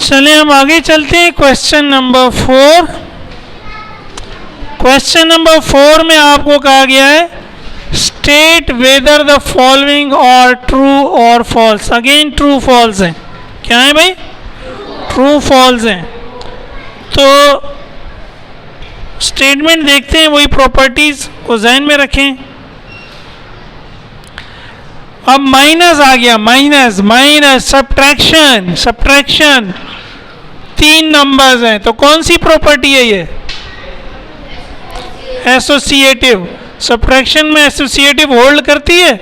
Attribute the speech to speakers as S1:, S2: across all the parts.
S1: चलिए हम आगे चलते हैं। Question number 4। क्वेश्चन नंबर 4 में आपको कहा गया है स्टेट वेदर द फॉलोइंग और true or false. Again true false है। क्या है भाई? ट्रू फॉल्स है। तो स्टेटमेंट देखते हैं, वही प्रॉपर्टीज को ध्यान में रखें। अब माइनस आ गया, minus minus subtraction subtraction, 3 numbers हैं तो कौन सी प्रॉपर्टी है ये? एसोसिएटिव। सब्ट्रैक्शन में एसोसिएटिव होल्ड करती है?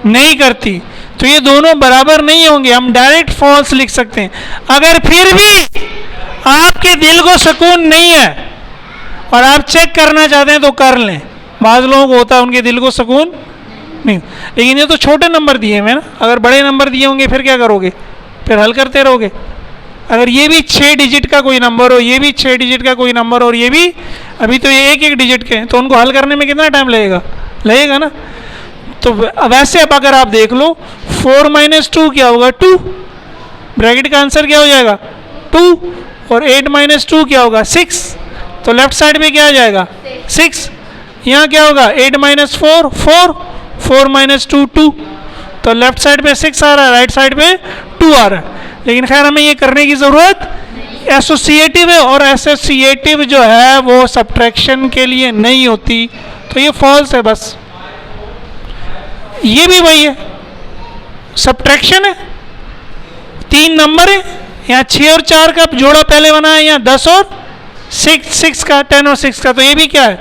S1: नहीं करती। तो ये दोनों बराबर नहीं होंगे, हम डायरेक्ट फॉल्स लिख सकते हैं। अगर फिर भी आपके दिल को सुकून नहीं है और आप चेक करना चाहते हैं तो कर लें। बाज़ लोगों को होता है उनके दिल को सुकून नहीं, लेकिन ये तो छोटे नंबर दिए हैं ना। अगर बड़े नंबर दिए होंगे फिर क्या करोगे? फिर हल करते रहोगे। अगर ये भी 6 डिजिट का कोई नंबर हो, ये भी 6 डिजिट का कोई नंबर और ये भी अभी तो ये 1-1 डिजिट के हैं, तो उनको हल करने में कितना टाइम लगेगा? लगेगा ना। तो वैसे अब अगर आप देख लो 4 - 2 क्या होगा? 2। ब्रैकेट का आंसर क्या हो जाएगा? 2। और 8 - 2 क्या होगा? 6। तो लेफ्ट साइड में क्या आ जाएगा? 6। यहाँ क्या होगा? 8 - 4 4, 4 - 2 2। तो लेफ्ट साइड पे 6 आ रहा है, राइट साइड पे 2 आ रहा है। लेकिन खैर हमें ये करने की ज़रूरत, एसोसिएटिव है और एसोसिएटिव जो है वो सब्ट्रैक्शन के लिए नहीं होती, तो ये फॉल्स है बस। ये भी वही है, सब्ट्रैक्शन है, 3 नंबर है। यहाँ 6 और 4 का जोड़ा पहले बना है, यहाँ 10 और 6 का, 10 और 6 का, तो ये भी क्या है?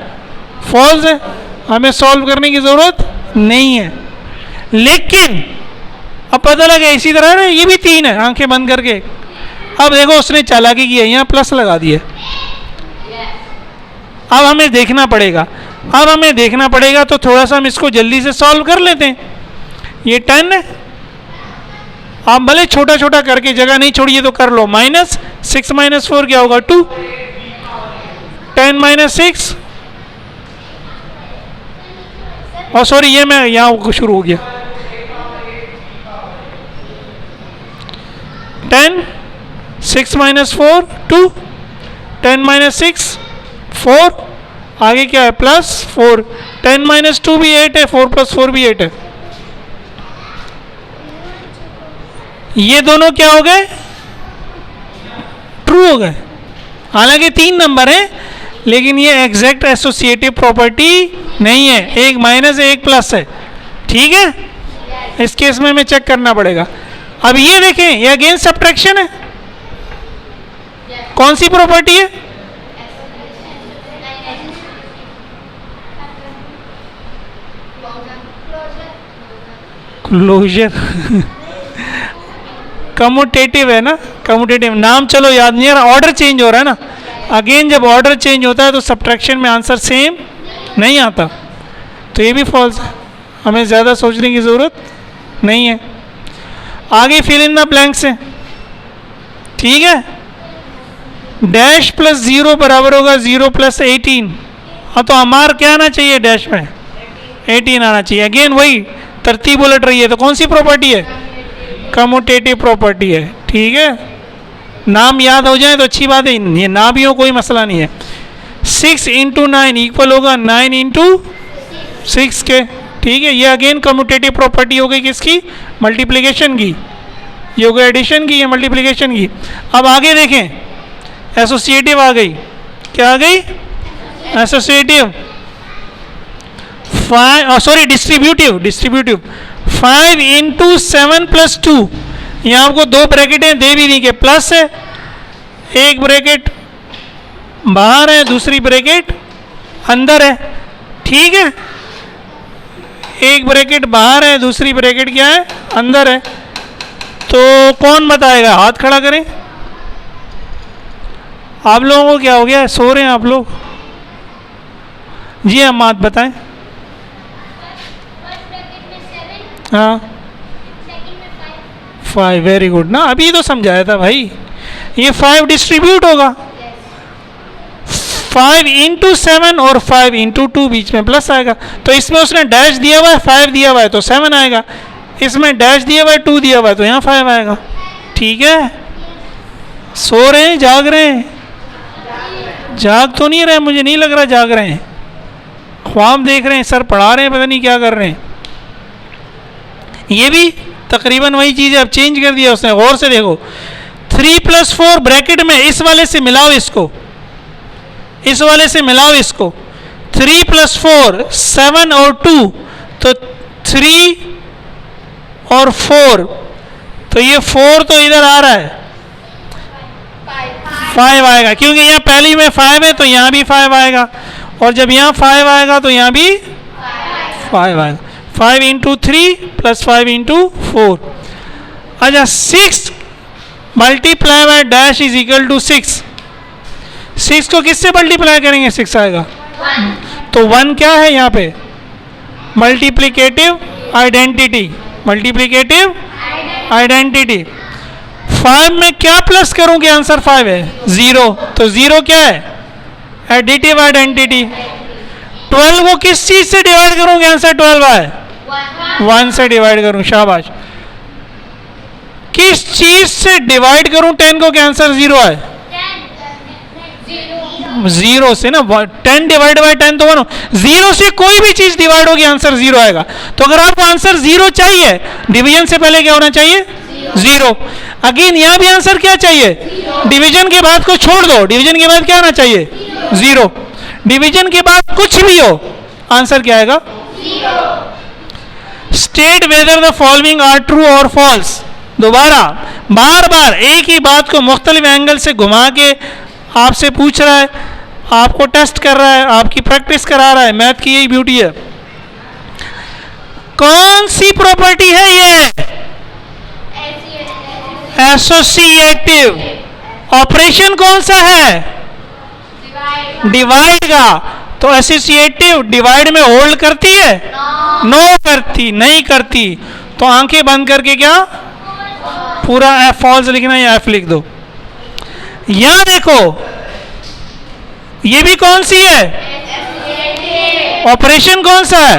S1: फॉल्स है। हमें सॉल्व करने की ज़रूरत नहीं है। लेकिन अब पता लगा इसी तरह ना ये भी 3 है, आंखें बंद करके। अब देखो उसने चालाकी की है, यहाँ प्लस लगा दिया। अब हमें देखना पड़ेगा, तो थोड़ा सा हम इसको जल्दी से सॉल्व कर लेते हैं। ये 10 है, आप भले छोटा छोटा करके, जगह नहीं छोड़िए तो कर लो। -6 - 4 क्या होगा? 2। 10 - 6, और सॉरी ये मैं यहाँ शुरू हो गया। 10 6 - 4 2, 10 - 6 4, आगे क्या है? +4। 10 - 2 भी 8 है, 4 + 4 भी 8 है। ये दोनों क्या हो गए? ट्रू हो गए। हालांकि 3 नंबर है, लेकिन ये एग्जैक्ट एसोसिएटिव प्रॉपर्टी नहीं है। एक माइनस है, एक प्लस है। ठीक है, इस केस में हमें चेक करना पड़ेगा। अब ये देखें, ये अगेन सब्ट्रैक्शन है। कौन सी प्रॉपर्टी है? क्लोजर। कम्यूटेटिव है ना, कम्यूटेटिव। नाम चलो याद नहीं आ रहा, ऑर्डर चेंज हो रहा है ना। अगेन जब ऑर्डर चेंज होता है तो सब्ट्रैक्शन में आंसर सेम नहीं आता, तो ये भी फॉल्स है। हमें ज़्यादा सोचने की ज़रूरत नहीं है। आगे फिल इन द ब्लैंक्स है। ठीक है, डैश + 0 बराबर होगा 0 + 18। हाँ, तो हमारा क्या आना चाहिए? डैश में 18 आना चाहिए। अगेन वही तरतीब उलट रही है। तो कौन सी प्रॉपर्टी है? कम्यूटेटिव प्रॉपर्टी है। ठीक है, नाम याद हो जाए तो अच्छी बात है, ये ना भी हो कोई मसला नहीं है। 6 × 9 इक्वल होगा 9 × 6 के। ठीक है, ये अगेन कम्यूटेटिव प्रॉपर्टी हो गई किसकी? मल्टीप्लिकेशन की। ये हो गई एडिशन की, ये मल्टीप्लिकेशन की। अब आगे देखें, एसोसिएटिव आ गई। क्या आ गई? एसोसिएटिव। डिस्ट्रीब्यूटिव। 5 × 7 + 2। यहाँ आपको 2 ब्रैकेटें दे भी दी के प्लस है, एक ब्रैकेट बाहर है, दूसरी ब्रैकेट अंदर है। ठीक है, एक ब्रैकेट बाहर है, दूसरी ब्रैकेट क्या है? अंदर है। तो कौन बताएगा? हाथ खड़ा करें। आप लोगों को क्या हो गया? सो रहे हैं आप लोग? जी हम बात बताएं। हाँ, 5, वेरी गुड ना, अभी तो समझाया था भाई। ये 5 डिस्ट्रीब्यूट होगा, 5 × 7 और 5 × 2 बीच में प्लस आएगा। तो इसमें उसने डैश दिया हुआ है, 5 दिया हुआ है तो 7 आएगा। इसमें डैश दिया हुआ है, 2 दिया हुआ है तो यहाँ 5 आएगा। ठीक है, सो रहे हैं जाग रहे हैं? जाग तो नहीं रहे, मुझे नहीं लग रहा जाग रहे हैं। ख्वाब देख रहे हैं, सर पढ़ा रहे हैं, पता नहीं क्या कर रहे हैं। ये भी तकरीबन वही चीज़ है, अब चेंज कर दिया उसने। गौर से देखो, 3 + 4 ब्रैकेट में इस वाले से मिलाओ इसको, इस वाले से मिलाओ इसको। 3 + 4 7 और 2, तो 3 और 4, तो ये 4 तो इधर आ रहा है, 5 आएगा, क्योंकि यहाँ पहली में 5 है तो यहाँ भी 5 आएगा, और जब यहाँ 5 आएगा तो यहाँ भी 5 आएगा। 5 × 3 + 5 × 4। अच्छा, 6 multiply by dash is equal to 6। 6 को किससे मल्टीप्लाई करेंगे? 6 आएगा, तो 1 क्या है यहाँ पे? Multiplicative identity, multiplicative identity. 5 में क्या प्लस करूँ कि आंसर 5 है? 0, तो 0 क्या है? Additive identity. 12 को किस चीज से डिवाइड करूँ कि आंसर 12 आए? 1 से डिवाइड करूँ, शाबाश। किस चीज से डिवाइड करूँ 10 को कि आंसर 0 आए? 0 से ना, 10 डिवाइड बाय 10 तो 1। 0 से कोई भी चीज डिवाइड होगी आंसर 0 आएगा। तो अगर आपको आंसर 0 चाहिए, डिवीजन से पहले क्या होना चाहिए? 0। अगेन यहाँ भी आंसर क्या चाहिए? डिवीजन के बाद को छोड़ दो, डिवीजन के बाद क्या आना चाहिए? 0। डिवीजन के बाद कुछ भी हो, आंसर क्या आएगा? 0। State whether the following are true or false. दोबारा बार बार एक ही बात को मुख्तलिफ एंगल से घुमा के आपसे पूछ रहा है, आपको टेस्ट कर रहा है, आपकी प्रैक्टिस करा रहा है। मैथ की यही ब्यूटी है। कौन सी प्रॉपर्टी है ये? एसोसिएटिव। ऑपरेशन कौन सा है? डिवाइड का। तो एसोसिएटिव डिवाइड में होल्ड करती है? नो करती, नहीं करती। तो आंखें बंद करके क्या पूरा एफ फॉल्स लिखना या एफ लिख दो। यहां देखो, ये भी कौन सी है? ऑपरेशन कौन सा है?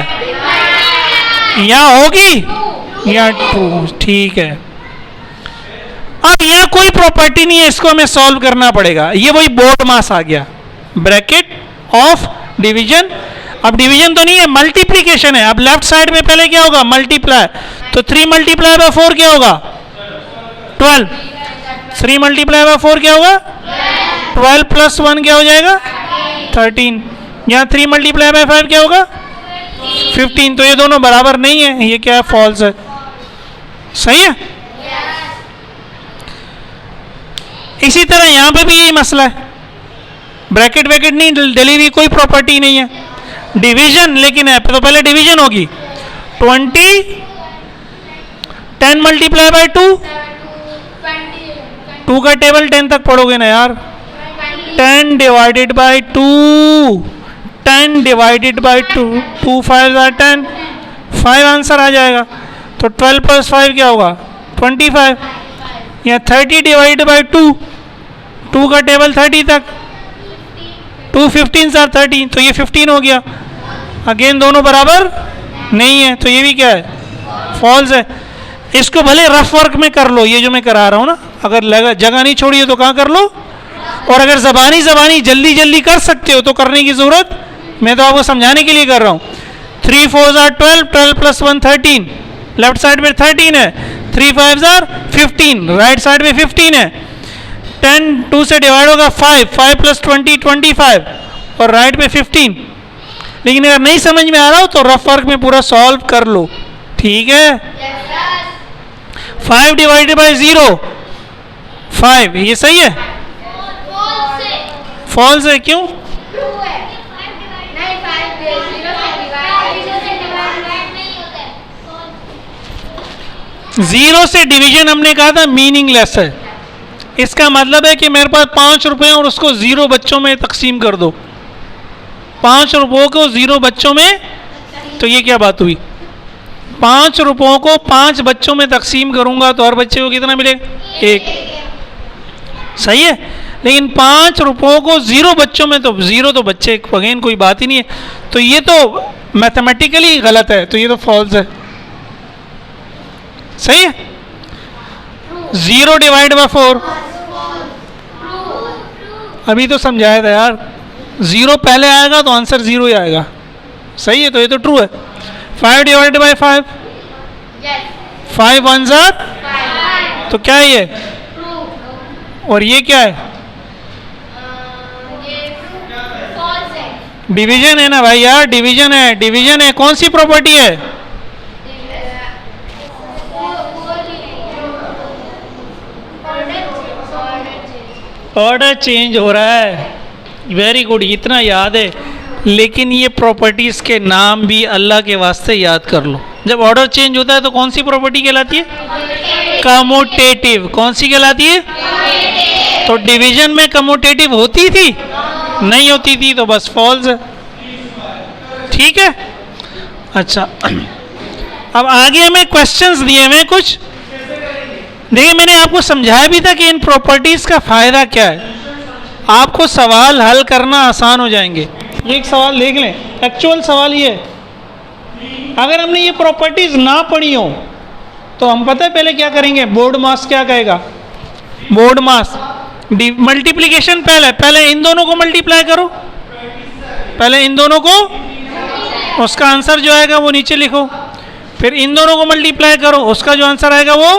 S1: यहां होगी या ट्रू, ठीक है। अब यहां कोई प्रॉपर्टी नहीं है, इसको हमें सॉल्व करना पड़ेगा। ये वही बोर्ड मास आ गया, ब्रैकेट ऑफ डिवीजन। अब डिवीजन तो नहीं है, मल्टीप्लीकेशन है। अब लेफ्ट साइड में पहले क्या होगा? मल्टीप्लाई। तो 3 × 4 क्या होगा? 12। 3 × 4 क्या होगा? 12 + 1 क्या हो जाएगा? 13। यहाँ 3 × 5 क्या होगा? 15। तो ये दोनों बराबर नहीं है, ये क्या है? फॉल्स है। सही है। इसी तरह यहां पे भी यही मसला है, ब्रैकेट वैकेट नहीं डली हुई, कोई प्रॉपर्टी नहीं है। डिवीजन लेकिन है, तो पहले डिवीजन होगी। 20 10 × 2, 2 का टेबल 10 तक पढ़ोगे ना यार। 10 / 2, 10 / 2, 2 5 are 10, 5 आंसर आ जाएगा। तो 12 + 5 क्या होगा? 25। या 30 / 2, 2 का टेबल 30 तक, 2 15 are 13, तो ये 15 हो गया। अगेन दोनों बराबर नहीं है, तो ये भी क्या है? फॉल्स है। इसको भले रफ वर्क में कर लो, ये जो मैं करा रहा हूँ ना, अगर जगह नहीं छोड़ी हो तो कहाँ कर लो, और अगर जबानी जल्दी जल्दी कर सकते हो तो करने की जरूरत, मैं तो आपको समझाने के लिए कर रहा हूँ। 3 4 are 12, 12 + 1 13, लेफ्ट साइड में 13 है। 3 5 are 15, राइट साइड में 15 है। 10 2 से डिवाइड होगा 5, 5 + 20 25, और राइट में 15। लेकिन अगर नहीं समझ में आ रहा हो तो रफ वर्क में पूरा सॉल्व कर लो, ठीक है। 5 / 0 5, ये सही है? फॉल्स है, क्यों? 0 से डिवीजन हमने कहा था मीनिंगलेस है। इसका मतलब है कि मेरे पास 5 रुपए और उसको 0 बच्चों में तकसीम कर दो। 5 रुपयों को 0 बच्चों में, तो ये क्या बात हुई? 5 रुपयों को 5 बच्चों में तकसीम करूंगा तो हर बच्चे को कितना मिलेगा? 1। सही है। लेकिन 5 रुपयों को 0 बच्चों में, तो 0 तो बच्चे अगेन कोई बात ही नहीं है, तो ये तो मैथमेटिकली गलत है, तो ये तो फॉल्स है। सही है। 0 / 4 अभी तो समझाया था यार, 0 पहले आएगा तो आंसर 0 ही आएगा। सही है, तो ये तो ट्रू है। 5 डिवाइडेड बाई 5, 5 वन ज़ार, तो क्या है ये? और ये क्या है? डिवीजन है ना भाई यार, डिवीजन है, डिवीजन है। कौन सी प्रॉपर्टी है? ऑर्डर चेंज हो रहा है। वेरी गुड, इतना याद है। लेकिन ये प्रॉपर्टीज के नाम भी अल्लाह के वास्ते याद कर लो। जब ऑर्डर चेंज होता है तो कौन सी प्रॉपर्टी कहलाती है? कम्यूटेटिव। कौन सी कहलाती है? तो डिवीजन में कम्यूटेटिव होती थी? नहीं होती थी, तो बस फॉल्स है। ठीक है, अच्छा। अब आगे हमें क्वेश्चंस दिए हुए कुछ। देखिए, मैंने आपको समझाया भी था कि इन प्रॉपर्टीज का फायदा क्या है। आपको सवाल हल करना आसान हो जाएंगे। ये एक सवाल देख लें, एक्चुअल सवाल ये है, अगर हमने ये प्रॉपर्टीज ना पढ़ी हो तो हम पता है पहले क्या करेंगे? बोर्ड मास क्या कहेगा? बोर्ड मास मल्टीप्लिकेशन पहले इन दोनों को मल्टीप्लाई करो, पहले इन दोनों को, उसका आंसर जो आएगा वो नीचे लिखो। फिर इन दोनों को मल्टीप्लाई करो, उसका जो आंसर आएगा वो,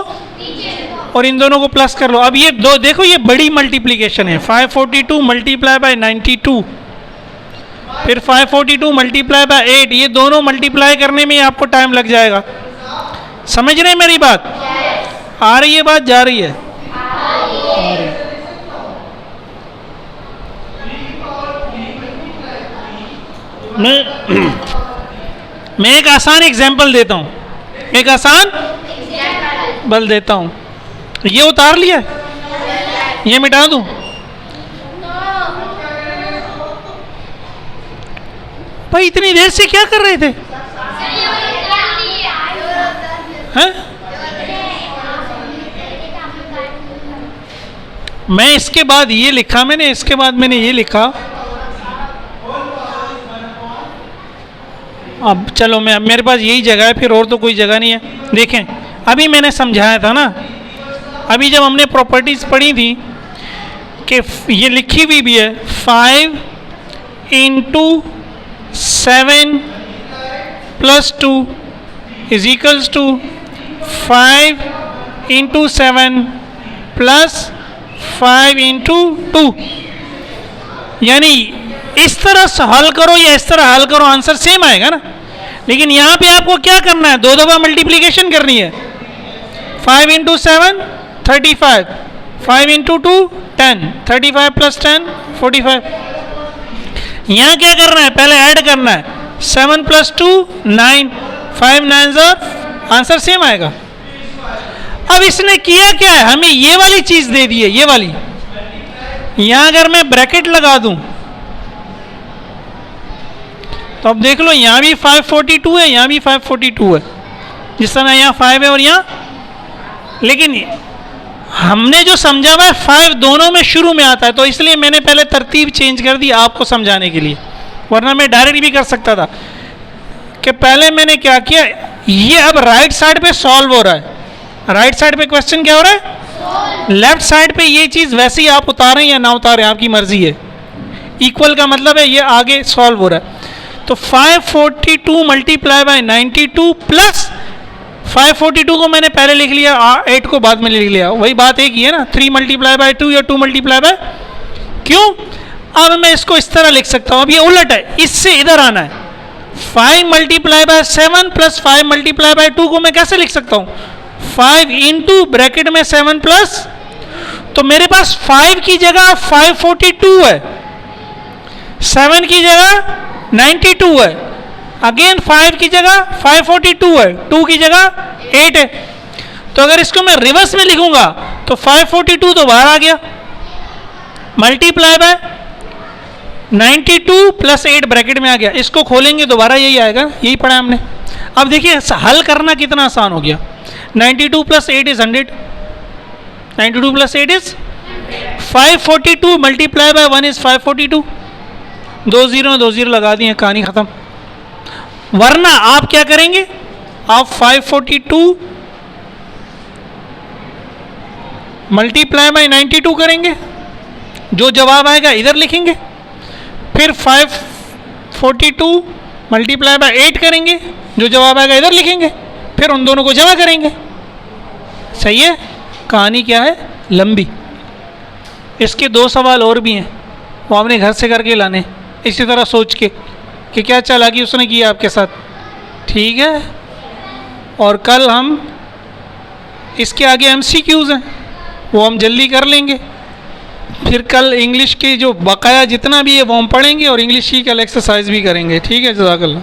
S1: और इन दोनों को प्लस कर लो। अब ये दो देखो, ये बड़ी मल्टीप्लिकेशन है। 542 मल्टीप्लाई बाय 92, फिर 542 मल्टीप्लाई बाय 8, ये दोनों मल्टीप्लाई करने में आपको टाइम लग जाएगा। समझ रहे हैं मेरी बात? आ रही है बात? जा रही है? मैं एक आसान एग्जाम्पल देता हूँ, एक आसान बल देता हूँ। ये उतार लिया, ये मिटा दूँ? भाई इतनी देर से क्या कर रहे थे? हैं? मैं इसके बाद ये लिखा, मैंने इसके बाद मैंने ये लिखा। अब चलो, मैं मेरे पास यही जगह है, फिर और तो कोई जगह नहीं है। देखें, अभी मैंने समझाया था ना, अभी जब हमने प्रॉपर्टीज पढ़ी थी कि ये लिखी हुई भी है, 5 into 7 plus 2 is equals to 5 into 7 plus 5 into 2। यानी इस तरह से हल करो या इस तरह हल करो, आंसर सेम आएगा ना। लेकिन यहाँ पे आपको क्या करना है? दो दफ़ा मल्टीप्लिकेशन करनी है। 5 इंटू 7 35, 5 इंटू 2 10, 35 प्लस 10 45। यहाँ क्या करना है? पहले ऐड करना है। 7 प्लस 2 9, 5 9 आंसर सेम आएगा। अब इसने किया क्या है? हमें ये वाली चीज दे दी है, ये वाली। यहां अगर मैं ब्रैकेट लगा दूं तो अब देख लो, यहां भी 542 है, यहां भी 542 है, जिस तरह यहां 5 है और यहां। लेकिन हमने जो समझा हुआ है 5 दोनों में शुरू में आता है, तो इसलिए मैंने पहले तरतीब चेंज कर दी आपको समझाने के लिए, वरना मैं डायरेक्ट भी कर सकता था। कि पहले मैंने क्या किया, ये अब राइट साइड पे सॉल्व हो रहा है। राइट साइड पे क्वेश्चन क्या हो रहा है? लेफ्ट साइड पे ये चीज वैसे ही आप उतारें या ना उतारें, आपकी मर्जी है। इक्वल का मतलब है ये आगे सॉल्व हो रहा है। तो 542 मल्टीप्लाई बाय 92 प्लस 542 को मैंने पहले लिख लिया, 8 को बाद में लिख लिया। वही बात एक ही है ना, 3 मल्टीप्लाई बाय 2 या 2 मल्टीप्लाई बाय, क्यों? अब मैं इसको इस तरह लिख सकता हूं। अब ये उलट है, इससे इधर आना है। 5 multiply by 7 plus 5 multiply by 2 को मैं कैसे लिख सकता हूं? 5 इंटू ब्रैकेट में 7 प्लस, तो मेरे पास 5 की जगह 542 है, 7 की जगह 92 है, अगेन 5 की जगह 542 है, 2 की जगह 8 है। तो अगर इसको मैं रिवर्स में लिखूंगा तो 542 तो बाहर आ गया, मल्टीप्लाई बाय 92 प्लस 8 ब्रैकेट में आ गया। इसको खोलेंगे दोबारा यही आएगा, यही पढ़ा हमने। अब देखिए हल करना कितना आसान हो गया। 92 plus 8 is 100, 92 plus 8 is 542 multiply by 1 is 542। 2 0 लगा दिए, कहानी खत्म। वरना आप क्या करेंगे? आप 542 मल्टीप्लाई बाय 92 करेंगे, जो जवाब आएगा इधर लिखेंगे, फिर 542 मल्टीप्लाई बाय 8 करेंगे, जो जवाब आएगा इधर लिखेंगे, फिर उन दोनों को जमा करेंगे। सही है? कहानी क्या है? लंबी। इसके 2 सवाल और भी हैं, वो आपने घर से करके लाने, इसी तरह सोच के कि क्या चालाकी उसने की आपके साथ। ठीक है? और कल हम इसके आगे MCQs हैं, वो हम जल्दी कर लेंगे। फिर कल इंग्लिश के जो बकाया जितना भी है वो हम पढ़ेंगे, और इंग्लिश की कल एक्सरसाइज भी करेंगे। ठीक है? जज़ाकल्लाह।